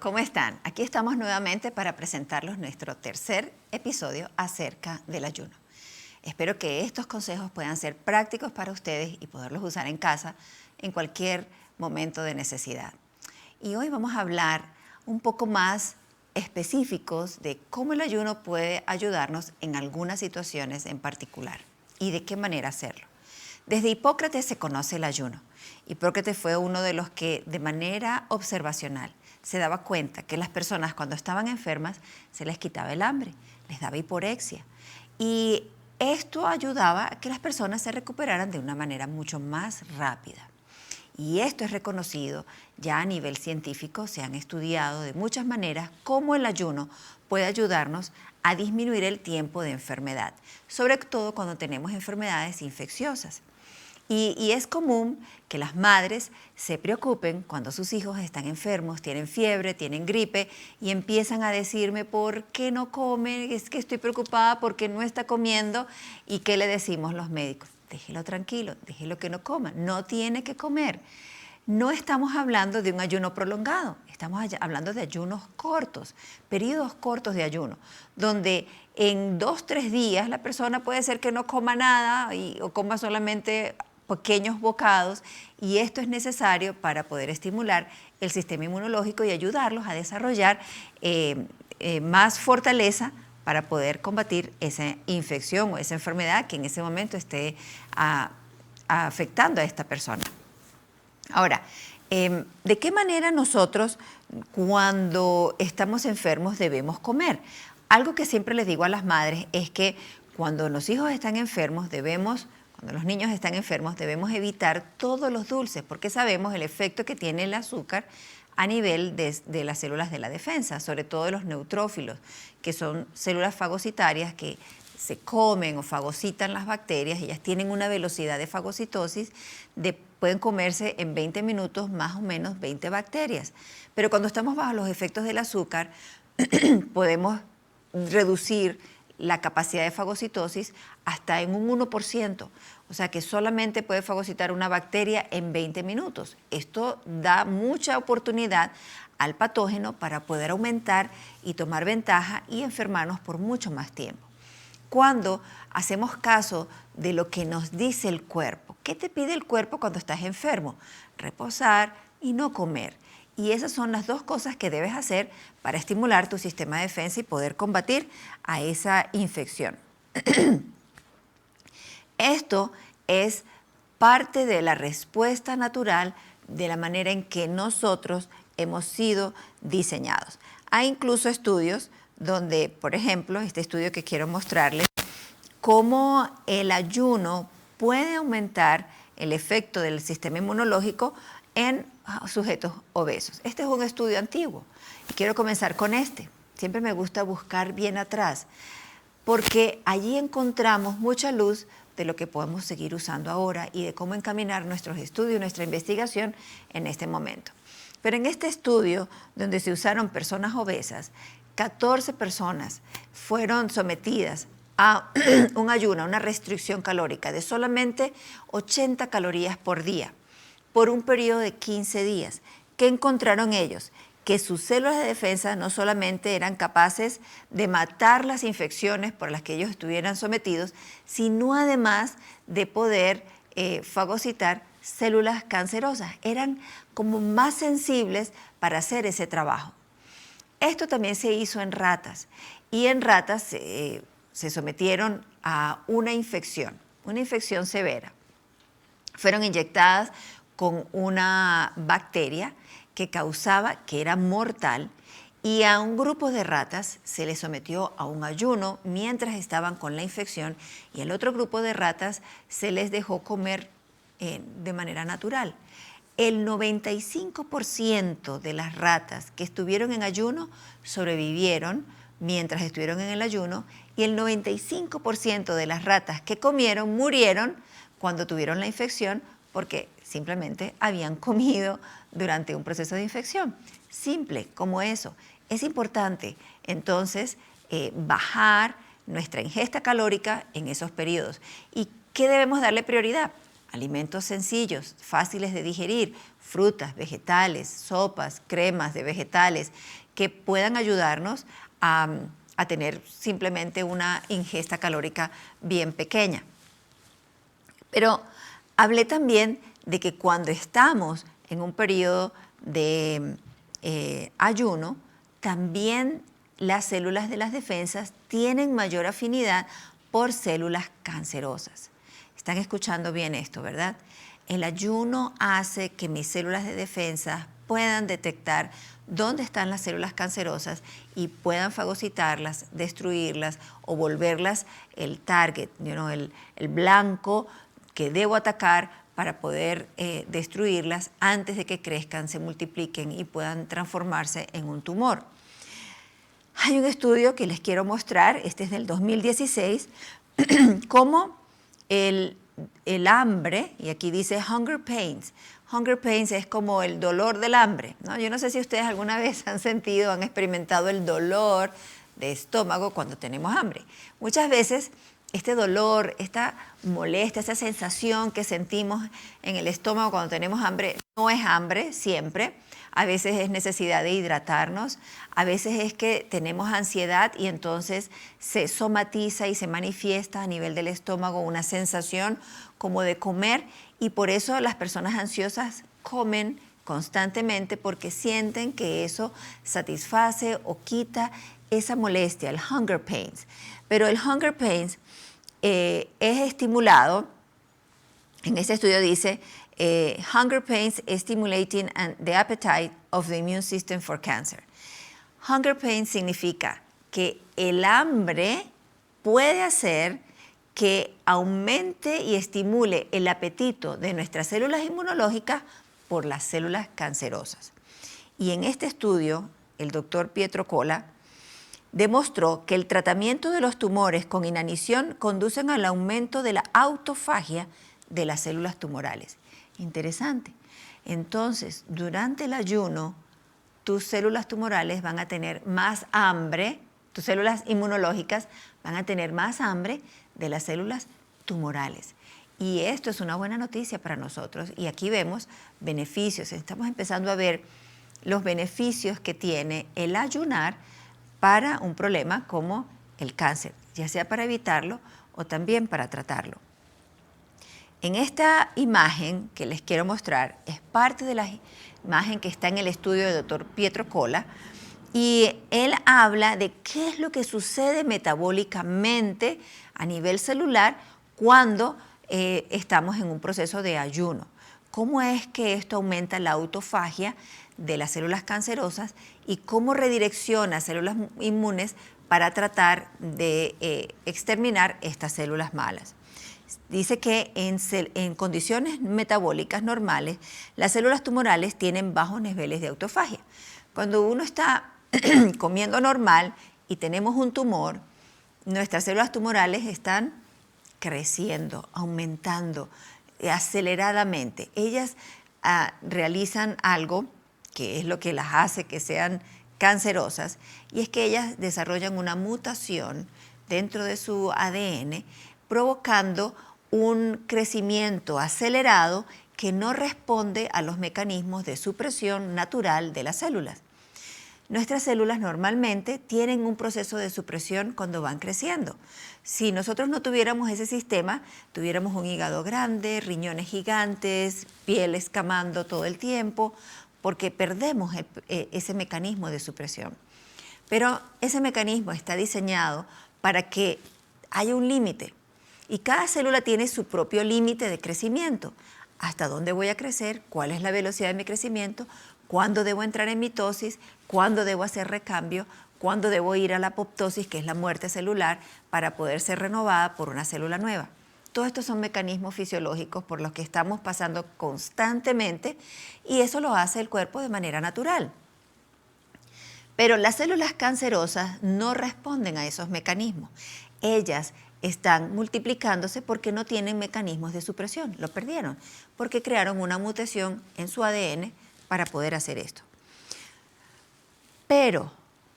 ¿cómo están? Aquí estamos nuevamente para presentarles nuestro tercer episodio acerca del ayuno. Espero que estos consejos puedan ser prácticos para ustedes y poderlos usar en casa en cualquier momento de necesidad. Y hoy vamos a hablar un poco más específicos de cómo el ayuno puede ayudarnos en algunas situaciones en particular y de qué manera hacerlo. Desde Hipócrates se conoce el ayuno. Hipócrates fue uno de los que de manera observacional se daba cuenta que las personas cuando estaban enfermas se les quitaba el hambre, les daba hiporexia. Y esto ayudaba a que las personas se recuperaran de una manera mucho más rápida. Y esto es reconocido ya a nivel científico, se han estudiado de muchas maneras cómo el ayuno puede ayudarnos a disminuir el tiempo de enfermedad, sobre todo cuando tenemos enfermedades infecciosas. Y es común que las madres se preocupen cuando sus hijos están enfermos, tienen fiebre, tienen gripe y empiezan a decirme ¿por qué no come? Es que estoy preocupada porque no está comiendo. ¿Y qué le decimos los médicos? Déjelo tranquilo, déjelo que no coma, no tiene que comer. No estamos hablando de un ayuno prolongado, estamos hablando de ayunos cortos, periodos cortos de ayuno, donde en 2-3 días la persona puede ser que no coma nada o coma solamente pequeños bocados, y esto es necesario para poder estimular el sistema inmunológico y ayudarlos a desarrollar más fortaleza para poder combatir esa infección o esa enfermedad que en ese momento esté afectando a esta persona. Ahora, ¿de qué manera nosotros cuando estamos enfermos debemos comer? Algo que siempre les digo a las madres es que cuando los hijos están enfermos cuando los niños están enfermos debemos evitar todos los dulces porque sabemos el efecto que tiene el azúcar a nivel de las células de la defensa, sobre todo de los neutrófilos, que son células fagocitarias que se comen o fagocitan las bacterias. Ellas tienen una velocidad de fagocitosis pueden comerse en 20 minutos más o menos 20 bacterias. Pero cuando estamos bajo los efectos del azúcar, podemos reducir la capacidad de fagocitosis hasta en un 1%. O sea que solamente puede fagocitar una bacteria en 20 minutos. Esto da mucha oportunidad al patógeno para poder aumentar y tomar ventaja y enfermarnos por mucho más tiempo. Cuando hacemos caso de lo que nos dice el cuerpo, ¿qué te pide el cuerpo cuando estás enfermo? Reposar y no comer. Y esas son las dos cosas que debes hacer para estimular tu sistema de defensa y poder combatir a esa infección. Esto es parte de la respuesta natural de la manera en que nosotros hemos sido diseñados. Hay incluso estudios donde, por ejemplo, este estudio que quiero mostrarles, cómo el ayuno puede aumentar el efecto del sistema inmunológico en sujetos obesos. Este es un estudio antiguo y quiero comenzar con este. Siempre me gusta buscar bien atrás porque allí encontramos mucha luz de lo que podemos seguir usando ahora y de cómo encaminar nuestros estudios, nuestra investigación en este momento. Pero en este estudio, donde se usaron personas obesas, 14 personas fueron sometidas a un ayuno, a una restricción calórica de solamente 80 calorías por día, por un periodo de 15 días. ¿Qué encontraron ellos? Que sus células de defensa no solamente eran capaces de matar las infecciones por las que ellos estuvieran sometidos, sino además de poder fagocitar células cancerosas. Eran como más sensibles para hacer ese trabajo. Esto también se hizo en ratas y en ratas se sometieron a una infección severa. Fueron inyectadas con una bacteria que era mortal, y a un grupo de ratas se les sometió a un ayuno mientras estaban con la infección y al otro grupo de ratas se les dejó comer de manera natural. El 95% de las ratas que estuvieron en ayuno sobrevivieron mientras estuvieron en el ayuno y el 95% de las ratas que comieron murieron cuando tuvieron la infección porque simplemente habían comido durante un proceso de infección. Simple como eso. Es importante entonces bajar nuestra ingesta calórica en esos periodos. ¿Y qué debemos darle prioridad? alimentos sencillos, fáciles de digerir, frutas, vegetales, sopas, cremas de vegetales, que puedan ayudarnos a tener simplemente una ingesta calórica bien pequeña. Pero hablé también de que cuando estamos en un periodo de ayuno, también las células de las defensas tienen mayor afinidad por células cancerosas. Están escuchando bien esto, ¿verdad? El ayuno hace que mis células de defensa puedan detectar dónde están las células cancerosas y puedan fagocitarlas, destruirlas o volverlas el target, el blanco que debo atacar para poder destruirlas antes de que crezcan, se multipliquen y puedan transformarse en un tumor. Hay un estudio que les quiero mostrar, este es del 2016, cómo el hambre, y aquí dice hunger pains. Hunger pains es como el dolor del hambre, ¿no? Yo no sé si ustedes alguna vez han sentido, han experimentado el dolor de estómago cuando tenemos hambre. Muchas veces este dolor, esta molestia, esta sensación que sentimos en el estómago cuando tenemos hambre, no es hambre siempre. A veces es necesidad de hidratarnos, a veces es que tenemos ansiedad y entonces se somatiza y se manifiesta a nivel del estómago una sensación como de comer, y por eso las personas ansiosas comen constantemente porque sienten que eso satisface o quita esa molestia, el hunger pains. Pero el hunger pains es estimulado, en este estudio dice, hunger pains stimulating the appetite of the immune system for cancer. Hunger pains significa que el hambre puede hacer que aumente y estimule el apetito de nuestras células inmunológicas por las células cancerosas. Y en este estudio, el doctor Pietro Cola demostró que el tratamiento de los tumores con inanición conducen al aumento de la autofagia de las células tumorales. Interesante. Entonces, durante el ayuno, tus células tumorales van a tener más hambre, tus células inmunológicas van a tener más hambre de las células tumorales. Y esto es una buena noticia para nosotros. Y aquí vemos beneficios. Estamos empezando a ver los beneficios que tiene el ayunar para un problema como el cáncer, ya sea para evitarlo o también para tratarlo. En esta imagen que les quiero mostrar es parte de la imagen que está en el estudio del doctor Pietro Cola, y él habla de qué es lo que sucede metabólicamente a nivel celular cuando estamos en un proceso de ayuno. ¿Cómo es que esto aumenta la autofagia de las células cancerosas y cómo redirecciona células inmunes para tratar de exterminar estas células malas? Dice que en condiciones metabólicas normales, las células tumorales tienen bajos niveles de autofagia. Cuando uno está comiendo normal y tenemos un tumor, nuestras células tumorales están creciendo, aumentando aceleradamente. Ellas realizan algo que es lo que las hace que sean cancerosas, y es que ellas desarrollan una mutación dentro de su ADN, provocando un crecimiento acelerado que no responde a los mecanismos de supresión natural de las células. Nuestras células normalmente tienen un proceso de supresión cuando van creciendo. Si nosotros no tuviéramos ese sistema, tuviéramos un hígado grande, riñones gigantes, piel escamando todo el tiempo, porque perdemos ese mecanismo de supresión. Pero ese mecanismo está diseñado para que haya un límite, y cada célula tiene su propio límite de crecimiento. ¿Hasta dónde voy a crecer? ¿Cuál es la velocidad de mi crecimiento? ¿Cuándo debo entrar en mitosis? ¿Cuándo debo hacer recambio? ¿Cuándo debo ir a la apoptosis, que es la muerte celular, para poder ser renovada por una célula nueva? Todos estos son mecanismos fisiológicos por los que estamos pasando constantemente, y eso lo hace el cuerpo de manera natural. Pero las células cancerosas no responden a esos mecanismos. Ellas están multiplicándose porque no tienen mecanismos de supresión, lo perdieron, porque crearon una mutación en su ADN para poder hacer esto. Pero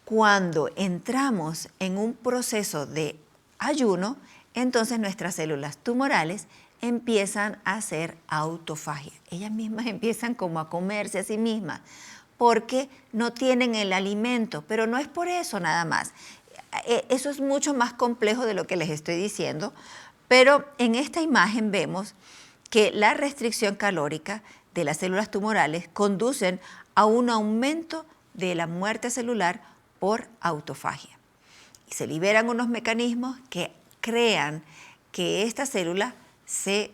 cuando entramos en un proceso de ayuno, entonces nuestras células tumorales empiezan a hacer autofagia. Ellas mismas empiezan como a comerse a sí mismas porque no tienen el alimento, pero no es por eso nada más. Eso es mucho más complejo de lo que les estoy diciendo, pero en esta imagen vemos que la restricción calórica de las células tumorales conducen a un aumento de la muerte celular por autofagia. Y se liberan unos mecanismos que crean que esta célula se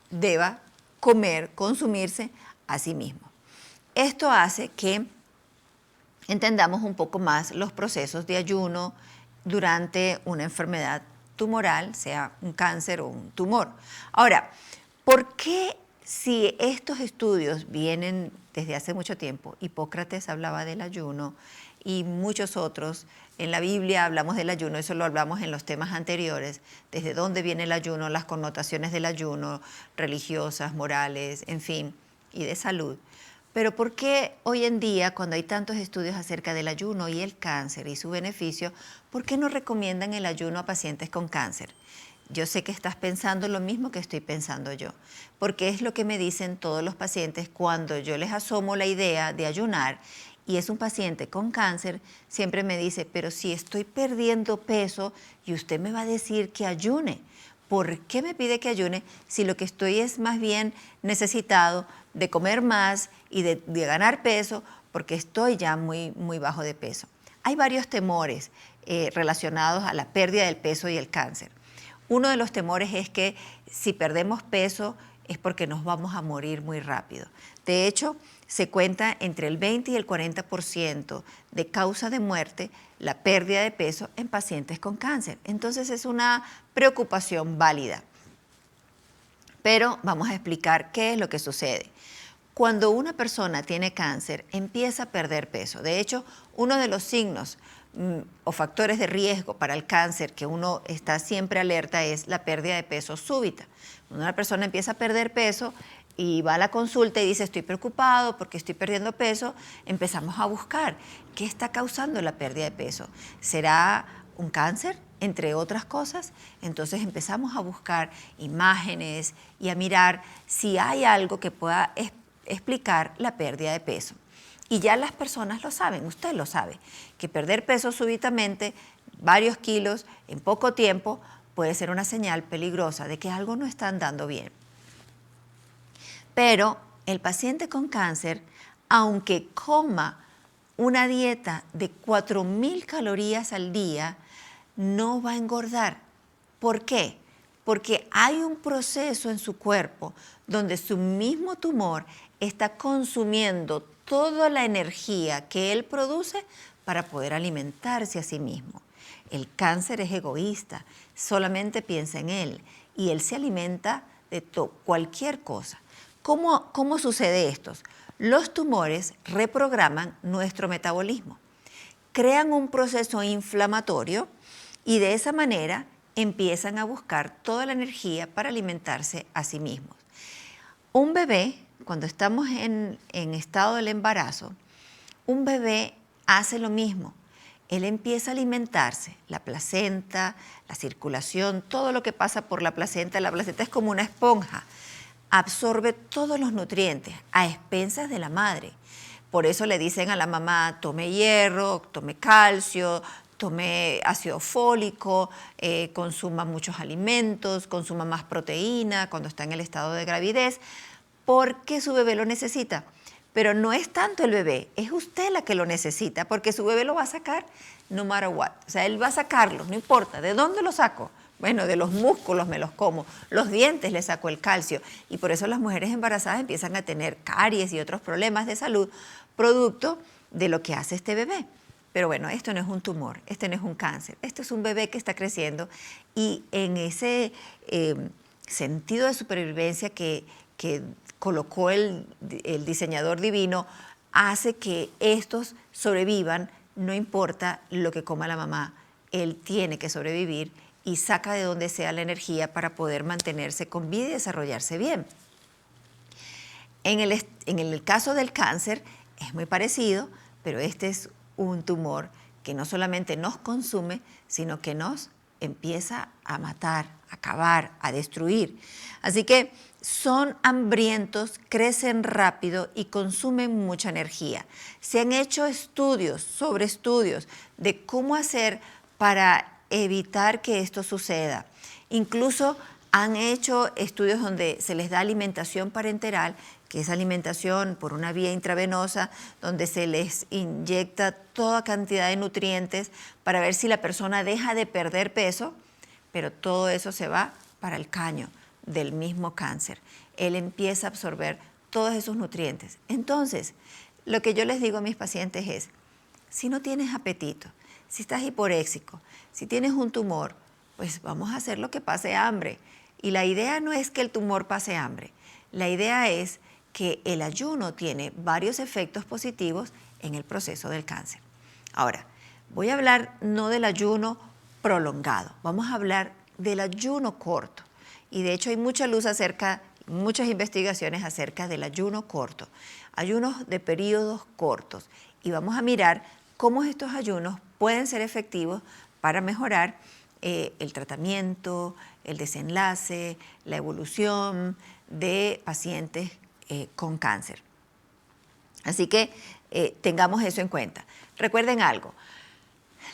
deba comer, consumirse a sí mismo. Esto hace que entendamos un poco más los procesos de ayuno durante una enfermedad tumoral, sea un cáncer o un tumor. Ahora, ¿por qué si estos estudios vienen desde hace mucho tiempo? Hipócrates hablaba del ayuno y muchos otros. En la Biblia hablamos del ayuno, eso lo hablamos en los temas anteriores, desde dónde viene el ayuno, las connotaciones del ayuno, religiosas, morales, en fin, y de salud. Pero ¿por qué hoy en día, cuando hay tantos estudios acerca del ayuno y el cáncer y su beneficio, por qué no recomiendan el ayuno a pacientes con cáncer? Yo sé que estás pensando lo mismo que estoy pensando yo, porque es lo que me dicen todos los pacientes cuando yo les asomo la idea de ayunar y es un paciente con cáncer, siempre me dice, pero si estoy perdiendo peso y usted me va a decir que ayune, ¿por qué me pide que ayune si lo que estoy es más bien necesitado de comer más y de ganar peso porque estoy ya muy bajo de peso? Hay varios temores relacionados a la pérdida del peso y el cáncer. Uno de los temores es que si perdemos peso es porque nos vamos a morir muy rápido. De hecho, se cuenta entre el 20 y el 40% de causa de muerte la pérdida de peso en pacientes con cáncer. Entonces es una preocupación válida. Pero vamos a explicar qué es lo que sucede. Cuando una persona tiene cáncer, empieza a perder peso. De hecho, uno de los signos o factores de riesgo para el cáncer que uno está siempre alerta es la pérdida de peso súbita. Cuando una persona empieza a perder peso y va a la consulta y dice estoy preocupado porque estoy perdiendo peso, empezamos a buscar qué está causando la pérdida de peso. ¿Será un cáncer? Entre otras cosas. Entonces empezamos a buscar imágenes y a mirar si hay algo que pueda explicar la pérdida de peso. Y ya las personas lo saben, usted lo sabe, que perder peso súbitamente, varios kilos, en poco tiempo, puede ser una señal peligrosa de que algo no está andando bien. Pero el paciente con cáncer, aunque coma una dieta de 4.000 calorías al día, no va a engordar. ¿Por qué? Porque hay un proceso en su cuerpo donde su mismo tumor está consumiendo toda la energía que él produce para poder alimentarse a sí mismo. El cáncer es egoísta, solamente piensa en él y él se alimenta de cualquier cosa. ¿Cómo sucede esto? Los tumores reprograman nuestro metabolismo, crean un proceso inflamatorio y de esa manera empiezan a buscar toda la energía para alimentarse a sí mismos. Un bebé, cuando estamos en estado del embarazo, un bebé hace lo mismo. Él empieza a alimentarse, la placenta, la circulación, todo lo que pasa por la placenta es como una esponja, absorbe todos los nutrientes a expensas de la madre. Por eso le dicen a la mamá, tome hierro, tome calcio, tome ácido fólico, consuma muchos alimentos, consuma más proteína cuando está en el estado de gravidez, porque su bebé lo necesita. Pero no es tanto el bebé, es usted la que lo necesita, porque su bebé lo va a sacar no matter what. O sea, él va a sacarlo, no importa. ¿De dónde lo saco? Bueno, de los músculos me los como, los dientes le saco el calcio. Y por eso las mujeres embarazadas empiezan a tener caries y otros problemas de salud, producto de lo que hace este bebé. Pero bueno, esto no es un tumor, este no es un cáncer, este es un bebé que está creciendo y en ese sentido de supervivencia que colocó el diseñador divino, hace que estos sobrevivan, no importa lo que coma la mamá, él tiene que sobrevivir y saca de donde sea la energía para poder mantenerse con vida y desarrollarse bien. En el caso del cáncer es muy parecido, pero este es un tumor que no solamente nos consume, sino que nos empieza a matar a acabar, a destruir. Así que son hambrientos, crecen rápido y consumen mucha energía. Se han hecho estudios sobre estudios de cómo hacer para evitar que esto suceda. Incluso han hecho estudios donde se les da alimentación parenteral, que es alimentación por una vía intravenosa, donde se les inyecta toda cantidad de nutrientes para ver si la persona deja de perder peso, pero todo eso se va para el caño del mismo cáncer. Él empieza a absorber todos esos nutrientes. Entonces, lo que yo les digo a mis pacientes es, si no tienes apetito, si estás hiporéxico, si tienes un tumor, pues vamos a hacer lo que pase hambre. Y la idea no es que el tumor pase hambre, la idea es que el ayuno tiene varios efectos positivos en el proceso del cáncer. Ahora, voy a hablar no del ayuno prolongado, vamos a hablar del ayuno corto. Y de hecho hay mucha luz muchas investigaciones acerca del ayuno corto, ayunos de periodos cortos. Y vamos a mirar cómo estos ayunos pueden ser efectivos para mejorar el tratamiento, el desenlace, la evolución de pacientes con cáncer. Así que tengamos eso en cuenta. Recuerden algo,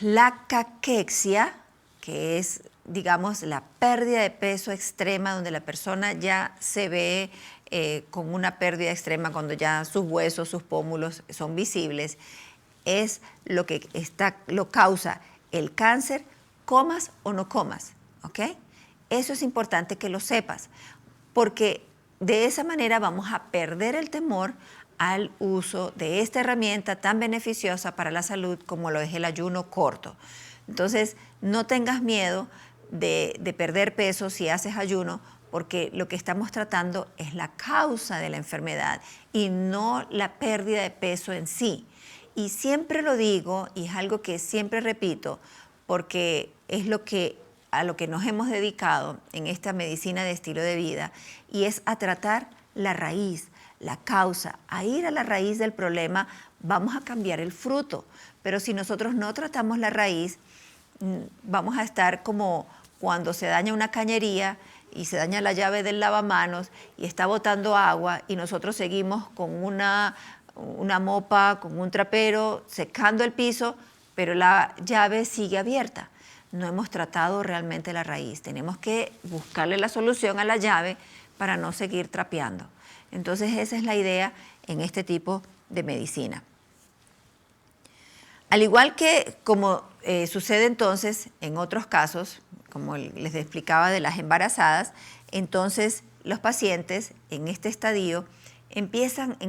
la caquexia, que es, digamos, la pérdida de peso extrema, donde la persona ya se ve con una pérdida extrema cuando ya sus huesos, sus pómulos son visibles, es lo que lo causa el cáncer, comas o no comas, ¿ok? Eso es importante que lo sepas, porque de esa manera vamos a perder el temor al uso de esta herramienta tan beneficiosa para la salud como lo es el ayuno corto. Entonces, no tengas miedo de perder peso si haces ayuno, porque lo que estamos tratando es la causa de la enfermedad y no la pérdida de peso en sí. Y siempre lo digo, y es algo que siempre repito, porque es a lo que nos hemos dedicado en esta medicina de estilo de vida, y es a tratar la raíz, la causa, a ir a la raíz del problema. Vamos a cambiar el fruto, pero si nosotros no tratamos la raíz, vamos a estar como cuando se daña una cañería y se daña la llave del lavamanos y está botando agua y nosotros seguimos con una mopa, con un trapero, secando el piso, pero la llave sigue abierta. No hemos tratado realmente la raíz. Tenemos que buscarle la solución a la llave para no seguir trapeando. Entonces esa es la idea en este tipo de medicina. Al igual que como sucede entonces en otros casos, como les explicaba de las embarazadas, entonces los pacientes en este estadio en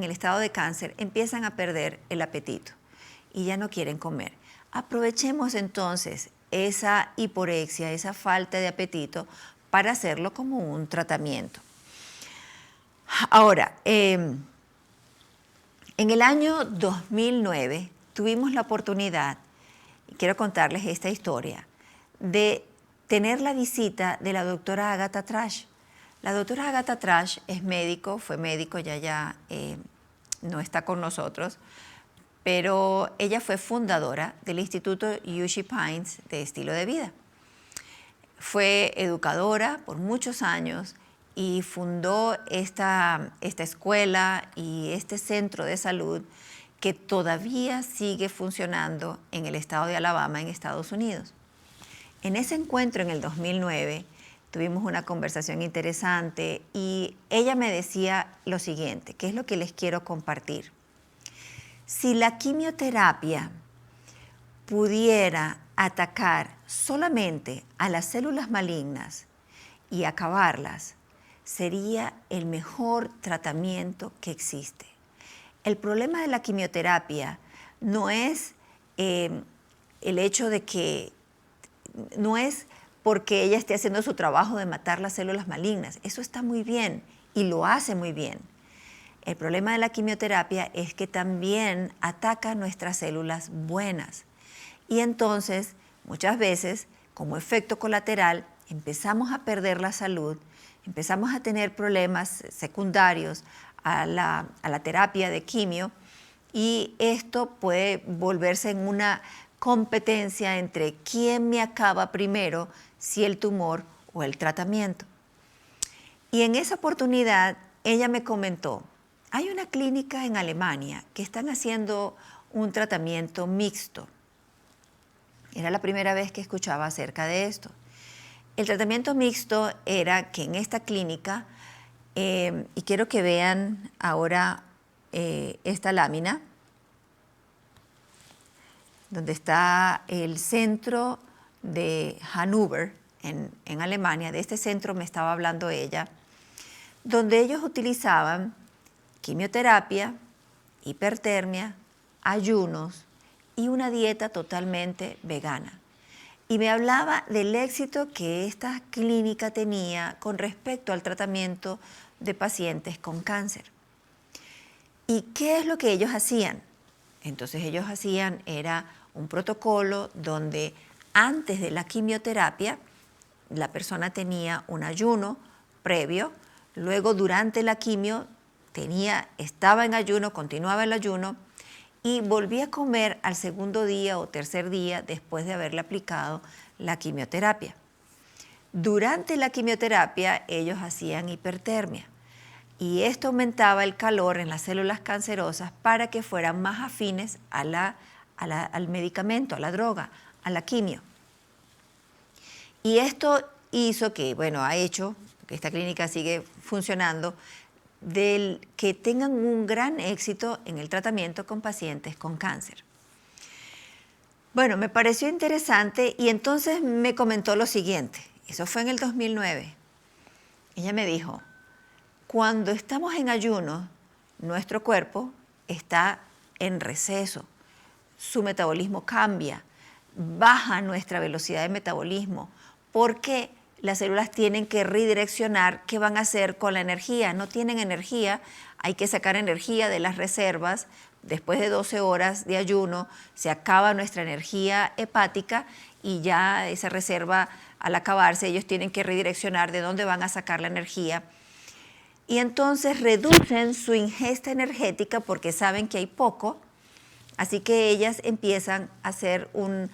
el estado de cáncer, empiezan a perder el apetito y ya no quieren comer. Aprovechemos entonces esa hiporexia, esa falta de apetito, para hacerlo como un tratamiento. Ahora, en el año 2009 tuvimos la oportunidad, y quiero contarles esta historia, de tener la visita de la doctora Agatha Trash. La doctora Agatha Trash es médico, fue médico, ya no está con nosotros, pero ella fue fundadora del Instituto Uschi Pines de Estilo de Vida. Fue educadora por muchos años y fundó esta escuela y este centro de salud que todavía sigue funcionando en el estado de Alabama, en Estados Unidos. En ese encuentro en el 2009 tuvimos una conversación interesante y ella me decía lo siguiente, que es lo que les quiero compartir. Si la quimioterapia pudiera atacar solamente a las células malignas y acabarlas, sería el mejor tratamiento que existe. El problema de la quimioterapia no es el hecho de que, no es porque ella esté haciendo su trabajo de matar las células malignas. Eso está muy bien y lo hace muy bien. El problema de la quimioterapia es que también ataca nuestras células buenas. Y entonces, muchas veces, como efecto colateral, empezamos a perder la salud, empezamos a tener problemas secundarios a la terapia de quimio, y esto puede volverse en una competencia entre quién me acaba primero, si el tumor o el tratamiento. Y en esa oportunidad ella me comentó, hay una clínica en Alemania que están haciendo un tratamiento mixto. Era la primera vez que escuchaba acerca de esto. El tratamiento mixto era que en esta clínica, y quiero que vean ahora esta lámina, donde está el centro de Hannover, en Alemania. De este centro me estaba hablando ella, donde ellos utilizaban quimioterapia, hipertermia, ayunos y una dieta totalmente vegana. Y me hablaba del éxito que esta clínica tenía con respecto al tratamiento de pacientes con cáncer. ¿Y qué es lo que ellos hacían? Entonces ellos hacían era un protocolo donde antes de la quimioterapia la persona tenía un ayuno previo, luego durante la quimio estaba en ayuno, continuaba el ayuno y volvía a comer al segundo día o tercer día después de haberle aplicado la quimioterapia. Durante la quimioterapia ellos hacían hipertermia y esto aumentaba el calor en las células cancerosas para que fueran más afines al medicamento, a la droga, a la quimio. Y esto hizo que, ha hecho que esta clínica sigue funcionando, que tengan un gran éxito en el tratamiento con pacientes con cáncer. Bueno, me pareció interesante y entonces me comentó lo siguiente. Eso fue en el 2009. Ella me dijo, cuando estamos en ayuno, nuestro cuerpo está en receso, su metabolismo cambia, baja nuestra velocidad de metabolismo, porque las células tienen que redireccionar qué van a hacer con la energía. No tienen energía, hay que sacar energía de las reservas. Después de 12 horas de ayuno se acaba nuestra energía hepática y ya esa reserva, al acabarse, ellos tienen que redireccionar de dónde van a sacar la energía. Y entonces reducen su ingesta energética porque saben que hay poco, así que ellas empiezan a hacer un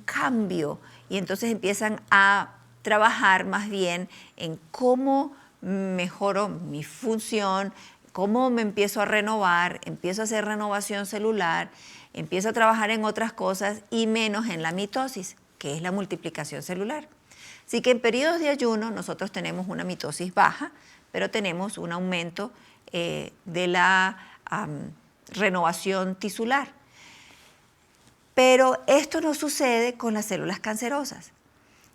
cambio y entonces empiezan a trabajar más bien en cómo mejoro mi función, cómo me empiezo a renovar, empiezo a hacer renovación celular, empiezo a trabajar en otras cosas y menos en la mitosis, que es la multiplicación celular. Así que en periodos de ayuno nosotros tenemos una mitosis baja, pero tenemos un aumento de la renovación tisular. Pero esto no sucede con las células cancerosas.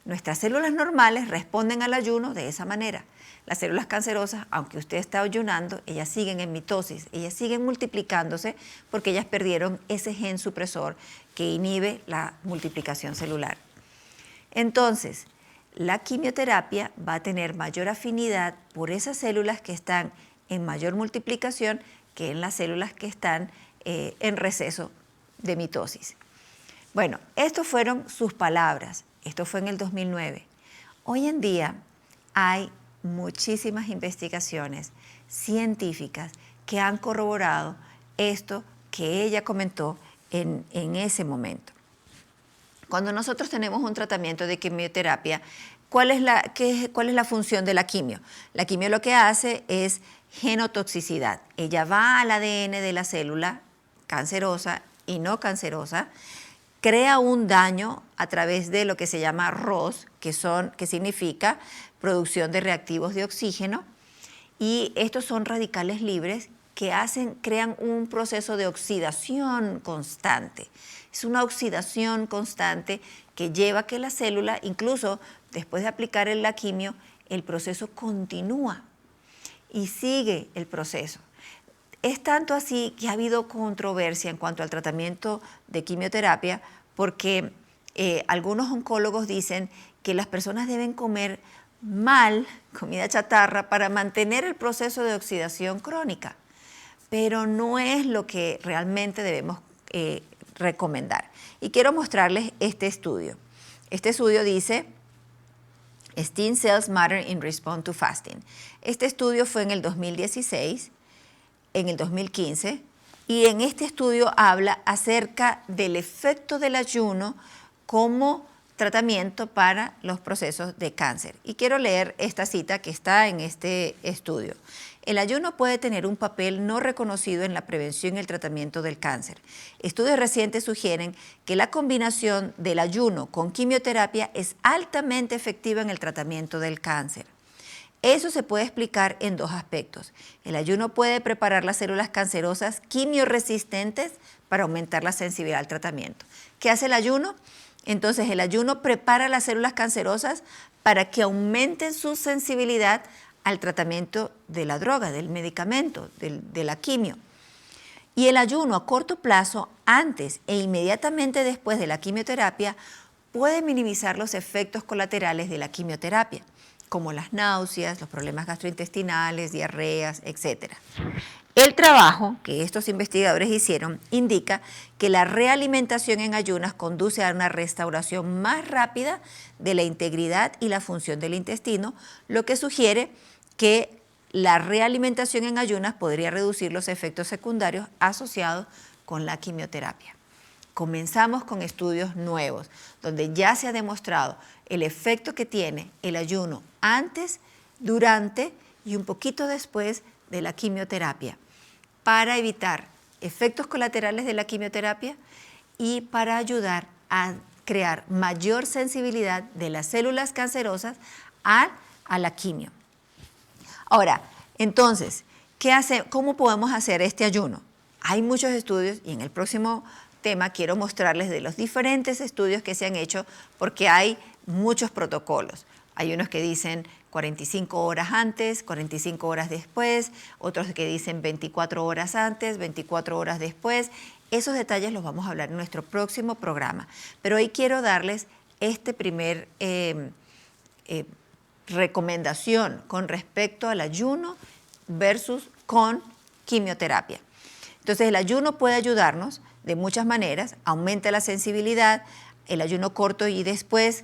Nuestras células normales responden al ayuno de esa manera. Las células cancerosas, aunque usted está ayunando, ellas siguen en mitosis, ellas siguen multiplicándose porque ellas perdieron ese gen supresor que inhibe la multiplicación celular. Entonces, la quimioterapia va a tener mayor afinidad por esas células que están en mayor multiplicación que en las células que están en receso de mitosis. Bueno, estas fueron sus palabras. Esto fue en el 2009. Hoy en día hay muchísimas investigaciones científicas que han corroborado esto que ella comentó en ese momento. Cuando nosotros tenemos un tratamiento de quimioterapia, ¿cuál es la función de la quimio? La quimio lo que hace es genotoxicidad. Ella va al ADN de la célula cancerosa y no cancerosa, crea un daño a través de lo que se llama ROS, que significa producción de reactivos de oxígeno, y estos son radicales libres que crean un proceso de oxidación constante. Es una oxidación constante que lleva a que la célula, incluso después de aplicar la quimio, el proceso continúa y sigue el proceso. Es tanto así que ha habido controversia en cuanto al tratamiento de quimioterapia porque algunos oncólogos dicen que las personas deben comer mal, comida chatarra, para mantener el proceso de oxidación crónica, pero no es lo que realmente debemos recomendar. Y quiero mostrarles este estudio. Este estudio dice Stem Cells Matter in Response to Fasting. Este estudio fue en el 2016, en el 2015, y en este estudio habla acerca del efecto del ayuno, cómo tratamiento para los procesos de cáncer. Y quiero leer esta cita que está en este estudio. El ayuno puede tener un papel no reconocido en la prevención y el tratamiento del cáncer. Estudios recientes sugieren que la combinación del ayuno con quimioterapia es altamente efectiva en el tratamiento del cáncer. Eso se puede explicar en dos aspectos. El ayuno puede preparar las células cancerosas quimioresistentes para aumentar la sensibilidad al tratamiento. ¿Qué hace el ayuno? Entonces, el ayuno prepara las células cancerosas para que aumenten su sensibilidad al tratamiento de la droga, del medicamento, de la quimio. Y el ayuno a corto plazo, antes e inmediatamente después de la quimioterapia, puede minimizar los efectos colaterales de la quimioterapia, como las náuseas, los problemas gastrointestinales, diarreas, etc. El trabajo que estos investigadores hicieron indica que la realimentación en ayunas conduce a una restauración más rápida de la integridad y la función del intestino, lo que sugiere que la realimentación en ayunas podría reducir los efectos secundarios asociados con la quimioterapia. Comenzamos con estudios nuevos, donde ya se ha demostrado el efecto que tiene el ayuno antes, durante y un poquito después de la quimioterapia, para evitar efectos colaterales de la quimioterapia y para ayudar a crear mayor sensibilidad de las células cancerosas a la quimio. Ahora, entonces, ¿cómo podemos hacer este ayuno? Hay muchos estudios y en el próximo tema quiero mostrarles de los diferentes estudios que se han hecho porque hay muchos protocolos. Hay unos que dicen 45 horas antes, 45 horas después, otros que dicen 24 horas antes, 24 horas después. Esos detalles los vamos a hablar en nuestro próximo programa. Pero hoy quiero darles este primer recomendación con respecto al ayuno versus con quimioterapia. Entonces, el ayuno puede ayudarnos de muchas maneras, aumenta la sensibilidad, el ayuno corto y después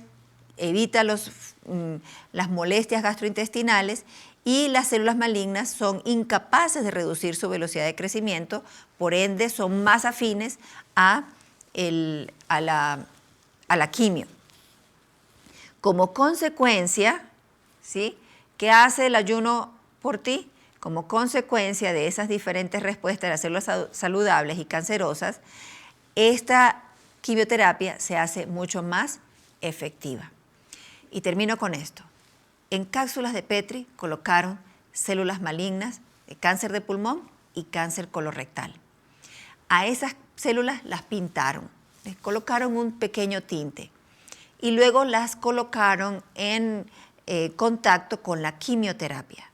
evita las molestias gastrointestinales y las células malignas son incapaces de reducir su velocidad de crecimiento, por ende son más afines a la quimio. Como consecuencia, ¿sí? ¿Qué hace el ayuno por ti? Como consecuencia de esas diferentes respuestas de las células saludables y cancerosas, esta quimioterapia se hace mucho más efectiva. Y termino con esto. En cápsulas de Petri colocaron células malignas de cáncer de pulmón y cáncer colorectal. A esas células las pintaron, les colocaron un pequeño tinte y luego las colocaron en contacto con la quimioterapia.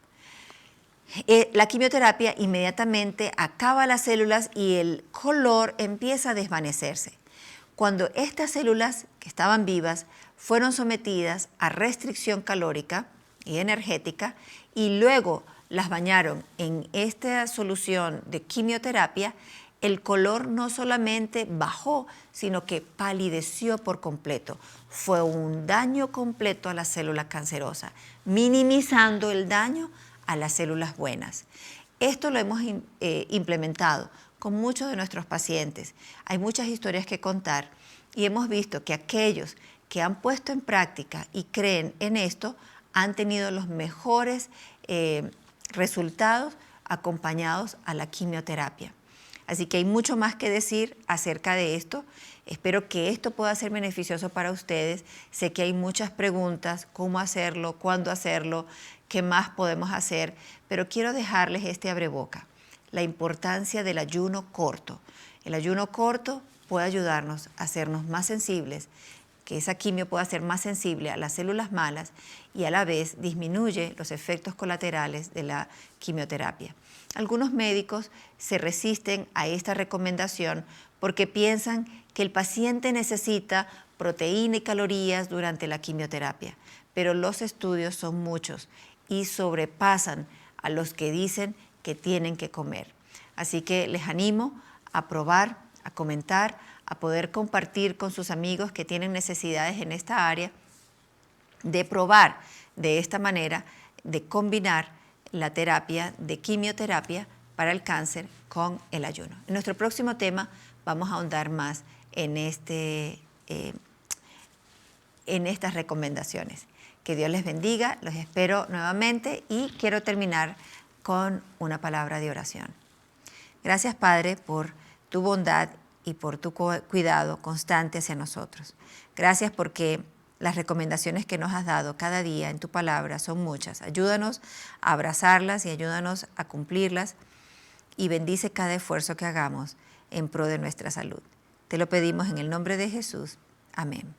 La quimioterapia inmediatamente acaba las células y el color empieza a desvanecerse. Cuando estas células que estaban vivas fueron sometidas a restricción calórica y energética y luego las bañaron en esta solución de quimioterapia, el color no solamente bajó, sino que palideció por completo. Fue un daño completo a la célula cancerosa, minimizando el daño a las células buenas. Esto lo hemos implementado con muchos de nuestros pacientes. Hay muchas historias que contar y hemos visto que aquellos que han puesto en práctica y creen en esto han tenido los mejores resultados acompañados a la quimioterapia. Así que hay mucho más que decir acerca de esto. Espero que esto pueda ser beneficioso para ustedes. Sé que hay muchas preguntas, cómo hacerlo, cuándo hacerlo, qué más podemos hacer, pero quiero dejarles este abreboca, la importancia del ayuno corto. El ayuno corto puede ayudarnos a hacernos más sensibles, que esa quimio pueda ser más sensible a las células malas y a la vez disminuye los efectos colaterales de la quimioterapia. Algunos médicos se resisten a esta recomendación porque piensan que el paciente necesita proteína y calorías durante la quimioterapia, pero los estudios son muchos y sobrepasan a los que dicen que tienen que comer. Así que les animo a probar, a comentar, a poder compartir con sus amigos que tienen necesidades en esta área, de probar de esta manera, de combinar la terapia de quimioterapia para el cáncer con el ayuno. En nuestro próximo tema vamos a ahondar más en este en estas recomendaciones. Que Dios les bendiga, los espero nuevamente y quiero terminar con una palabra de oración. Gracias, Padre, por tu bondad y por tu cuidado constante hacia nosotros. Gracias porque las recomendaciones que nos has dado cada día en tu palabra son muchas. Ayúdanos a abrazarlas y ayúdanos a cumplirlas y bendice cada esfuerzo que hagamos en pro de nuestra salud. Te lo pedimos en el nombre de Jesús. Amén.